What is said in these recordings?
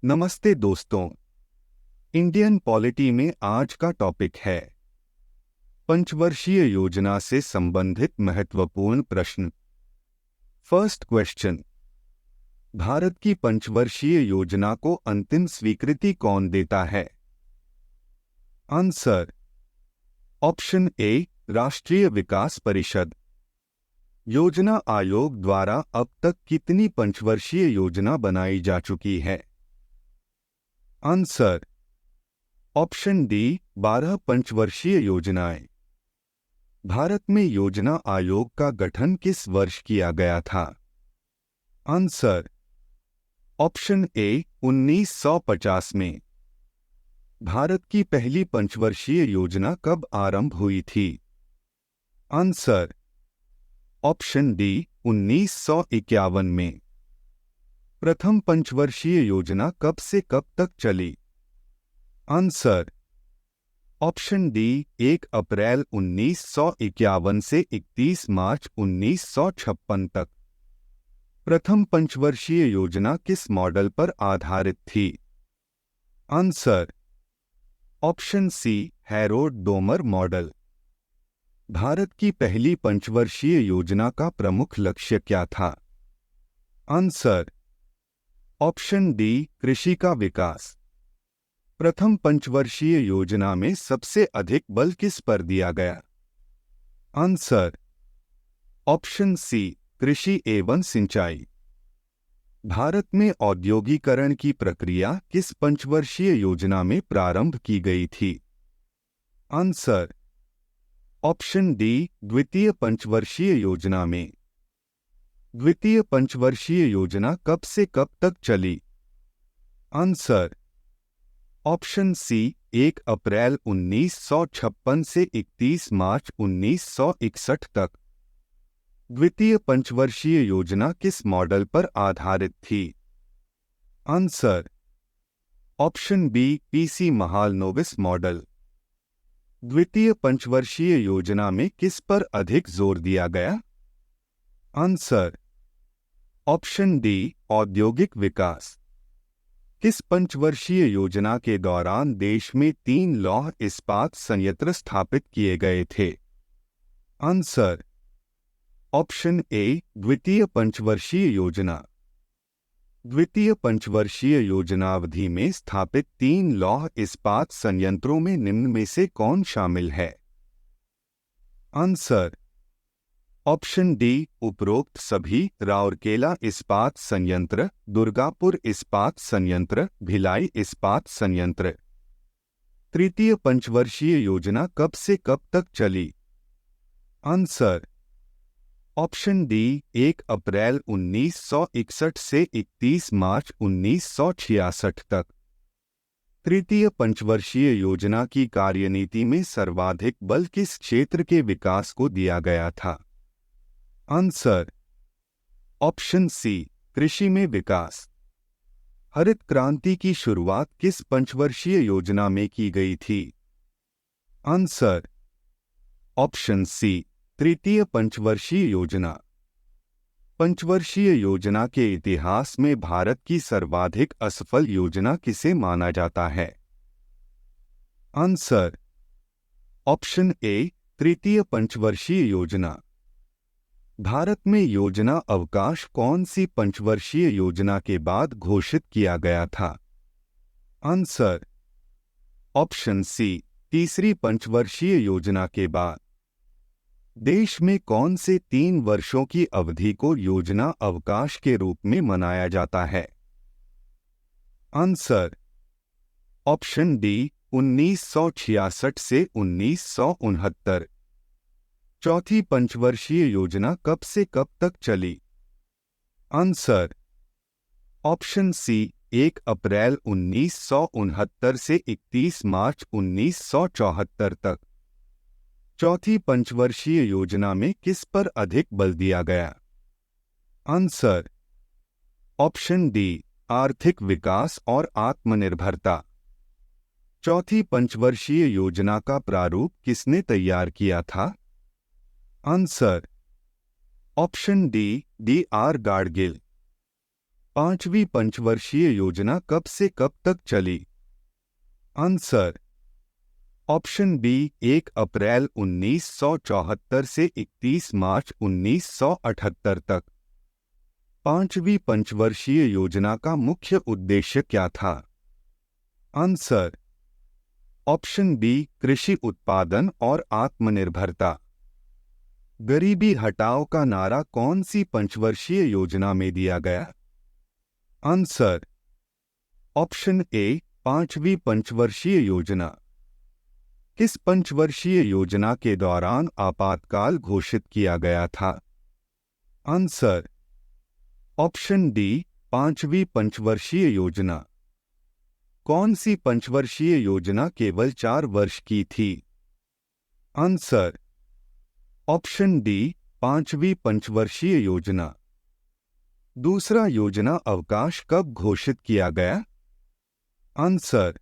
नमस्ते दोस्तों। Indian polity में आज का टॉपिक है पंचवर्षीय योजना से संबंधित महत्वपूर्ण प्रश्न। फर्स्ट क्वेश्चन, भारत की पंचवर्षीय योजना को अंतिम स्वीकृति कौन देता है? आंसर, ऑप्शन ए, राष्ट्रीय विकास परिषद। योजना आयोग द्वारा अब तक कितनी पंचवर्षीय योजना बनाई जा चुकी है? आंसर, ऑप्शन डी, 12 पंचवर्षीय योजनाएं। भारत में योजना आयोग का गठन किस वर्ष किया गया था? आंसर, ऑप्शन ए, 1950 में। भारत की पहली पंचवर्षीय योजना कब आरंभ हुई थी? आंसर, ऑप्शन डी, 1951 में। प्रथम पंचवर्षीय योजना कब से कब तक चली? आंसर, ऑप्शन डी, 1 अप्रैल 1951 से 31 मार्च 1956 तक। प्रथम पंचवर्षीय योजना किस मॉडल पर आधारित थी? Answer, option C, Harold Domar model. भारत की पहली पंचवर्षीय योजना का प्रमुख लक्ष्य क्या था? आंसर, ऑप्शन डी, कृषि का विकास। प्रथम पंचवर्षीय योजना में सबसे अधिक बल किस पर दिया गया? आंसर, ऑप्शन सी, कृषि एवं सिंचाई। भारत में औद्योगिकरण की प्रक्रिया किस पंचवर्षीय योजना में प्रारंभ की गई थी? आंसर, ऑप्शन डी, द्वितीय पंचवर्षीय योजना में। द्वितीय पंचवर्षीय योजना कब से कब तक चली? आंसर, ऑप्शन सी, 1 अप्रैल 1956 से 31 मार्च 1961 तक। द्वितीय पंचवर्षीय योजना किस मॉडल पर आधारित थी? Answer, option B, PC Mahalanobis model. द्वितीय पंचवर्षीय योजना में किस पर अधिक जोर दिया गया? आंसर, ऑप्शन डी, औद्योगिक विकास। किस पंचवर्षीय योजना के दौरान देश में 3 लौह इस्पात संयंत्र स्थापित किए गए थे? आंसर, ऑप्शन ए, द्वितीय पंचवर्षीय योजना। द्वितीय पंचवर्षीय योजनावधि में स्थापित 3 लौह इस्पात संयंत्रों में निम्न में से कौन शामिल है? आंसर, ऑप्शन डी, उपरोक्त सभी: राउरकेला इस्पात संयंत्र, दुर्गापुर इस्पात संयंत्र, भिलाई इस्पात संयंत्र। तृतीय पंचवर्षीय योजना कब से कब तक चली? आंसर, ऑप्शन डी, 1 अप्रैल 1961 से 31 मार्च 1966 तक। तृतीय पंचवर्षीय योजना की कार्यनीति में सर्वाधिक बल किस क्षेत्र के विकास को दिया गया था? आंसर, ऑप्शन सी, कृषि में विकास। हरित क्रांति की शुरुआत किस पंचवर्षीय योजना में की गई थी? आंसर, ऑप्शन सी, तृतीय पंचवर्षीय योजना। पंचवर्षीय योजना के इतिहास में भारत की सर्वाधिक असफल योजना किसे माना जाता है? आंसर, ऑप्शन ए, तृतीय पंचवर्षीय योजना। भारत में योजना अवकाश कौन सी पंचवर्षीय योजना के बाद घोषित किया गया था? आंसर, ऑप्शन सी, तीसरी पंचवर्षीय योजना के बाद। देश में कौन से 3 वर्षों की अवधि को योजना अवकाश के रूप में मनाया जाता है? आंसर, ऑप्शन डी, 1966 से 1969। चौथी पंचवर्षीय योजना कब से कब तक चली? आंसर, ऑप्शन सी, 1 अप्रैल 1969 से 31 मार्च 1974 तक। चौथी पंचवर्षीय योजना में किस पर अधिक बल दिया गया? आंसर, ऑप्शन डी, आर्थिक विकास और आत्मनिर्भरता। चौथी पंचवर्षीय योजना का प्रारूप किसने तैयार किया था? Answer, option D, D R Gadgil. 5वीं पंचवर्षीय योजना कब से कब तक चली? आंसर ऑप्शन बी 1 अप्रैल 1974 से 31 मार्च 1978 तक। 5वीं पंचवर्षीय योजना का मुख्य उद्देश्य क्या था? आंसर ऑप्शन बी कृषि उत्पादन और आत्मनिर्भरता। गरीबी हटाओ का नारा कौन सी पंचवर्षीय योजना में दिया गया? आंसर ऑप्शन ए 5वीं पंचवर्षीय योजना। किस पंचवर्षीय योजना के दौरान आपातकाल घोषित किया गया था? आंसर ऑप्शन डी 5वीं पंचवर्षीय योजना। कौन सी पंचवर्षीय योजना केवल 4 वर्ष की थी? आंसर ऑप्शन डी 5वीं पंचवर्षीय योजना। दूसरा योजना अवकाश कब घोषित किया गया? आंसर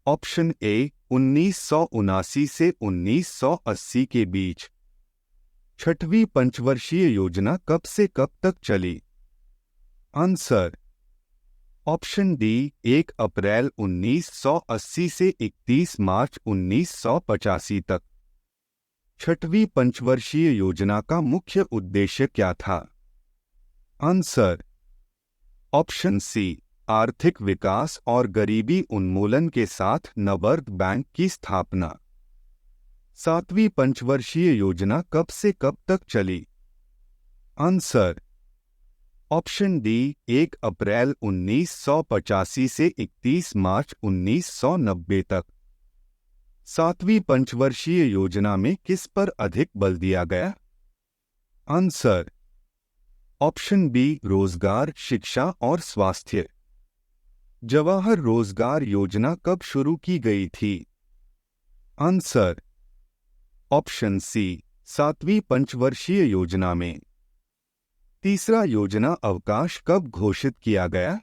ऑप्शन ए 1979 से 1980 के बीच। 6वीं पंचवर्षीय योजना कब से कब तक चली? आंसर ऑप्शन डी 1 अप्रैल 1980 से 31 मार्च 1985 तक। 6वीं पंचवर्षीय योजना का मुख्य उद्देश्य क्या था? आंसर ऑप्शन सी आर्थिक विकास और गरीबी उन्मूलन के साथ नबार्ड बैंक की स्थापना। 7वीं पंचवर्षीय योजना कब से कब तक चली? आंसर ऑप्शन डी 1 अप्रैल 1985 से 31 मार्च 1990 तक। 7वीं पंचवर्षीय योजना में किस पर अधिक बल दिया गया? आंसर ऑप्शन बी रोजगार, शिक्षा और स्वास्थ्य। जवाहर रोजगार योजना कब शुरू की गई थी? आंसर ऑप्शन सी 7वीं पंचवर्षीय योजना में। तीसरा योजना अवकाश कब घोषित किया गया?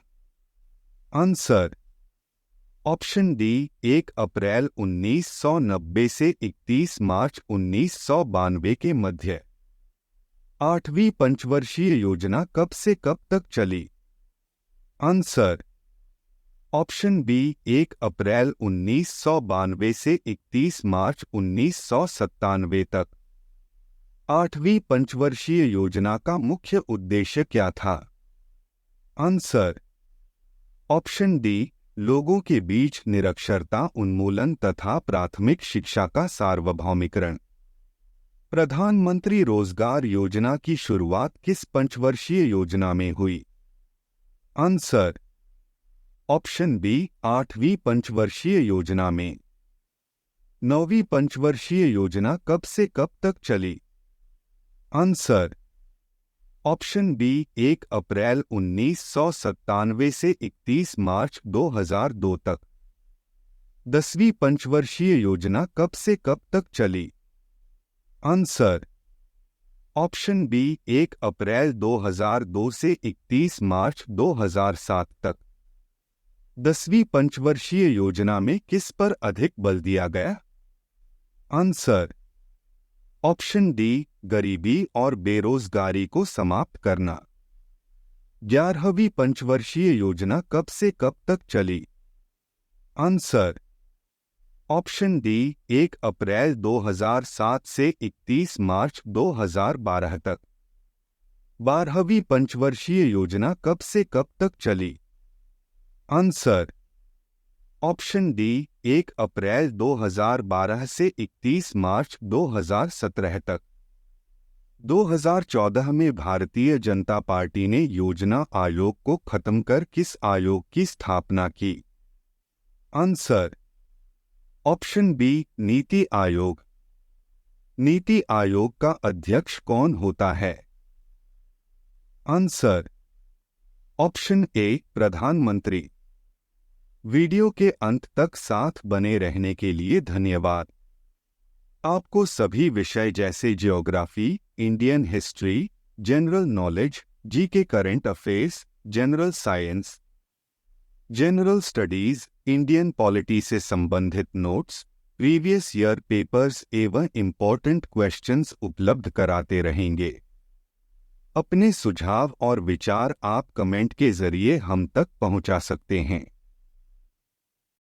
आंसर ऑप्शन डी 1 अप्रैल 1990 से 31 मार्च 1992 के मध्य। 8वीं पंचवर्षीय योजना कब से कब तक चली? आंसर ऑप्शन बी 1 अप्रैल 1992 से 31 मार्च 1997 तक। 8वीं पंचवर्षीय योजना का मुख्य उद्देश्य क्या था? आंसर ऑप्शन डी लोगों के बीच निरक्षरता उन्मूलन तथा प्राथमिक शिक्षा का सार्वभौमिकरण। प्रधानमंत्री रोजगार योजना की शुरुआत किस पंचवर्षीय योजना में हुई? आंसर ऑप्शन बी 8वीं पंचवर्षीय योजना में। 9वीं पंचवर्षीय योजना कब से कब तक चली? आंसर ऑप्शन बी 1 अप्रैल 1997 से 31 मार्च 2002 तक। 10वीं पंचवर्षीय योजना कब से कब तक चली? आंसर ऑप्शन बी 1 अप्रैल 2002 से 31 मार्च 2007 तक। 10वीं पंचवर्षीय योजना में किस पर अधिक बल दिया गया? आंसर ऑप्शन डी गरीबी और बेरोजगारी को समाप्त करना। 11वीं पंचवर्षीय योजना कब से कब तक चली? आंसर ऑप्शन डी 1 अप्रैल 2007 से 31 मार्च 2012 तक। 12वीं पंचवर्षीय योजना कब से कब तक चली? आंसर ऑप्शन डी 1 अप्रैल 2012 से 31 मार्च 2017 तक। 2014 में भारतीय जनता पार्टी ने योजना आयोग को खत्म कर किस आयोग की स्थापना की? Answer option B NITI Aayog. NITI Aayog का अध्यक्ष कौन होता है? आंसर ऑप्शन ए प्रधानमंत्री। वीडियो के अंत तक साथ बने रहने के लिए धन्यवाद। आपको सभी विषय जैसे geography, Indian history, general knowledge, GK, current affairs, general science, general studies, Indian polity से संबंधित नोट्स, प्रीवियस ईयर पेपर्स एवं इम्पोर्टेंट क्वेश्चंस उपलब्ध कराते रहेंगे। अपने सुझाव और विचार आप कमेंट के जरिए हम तक पहुंचा सकते हैं।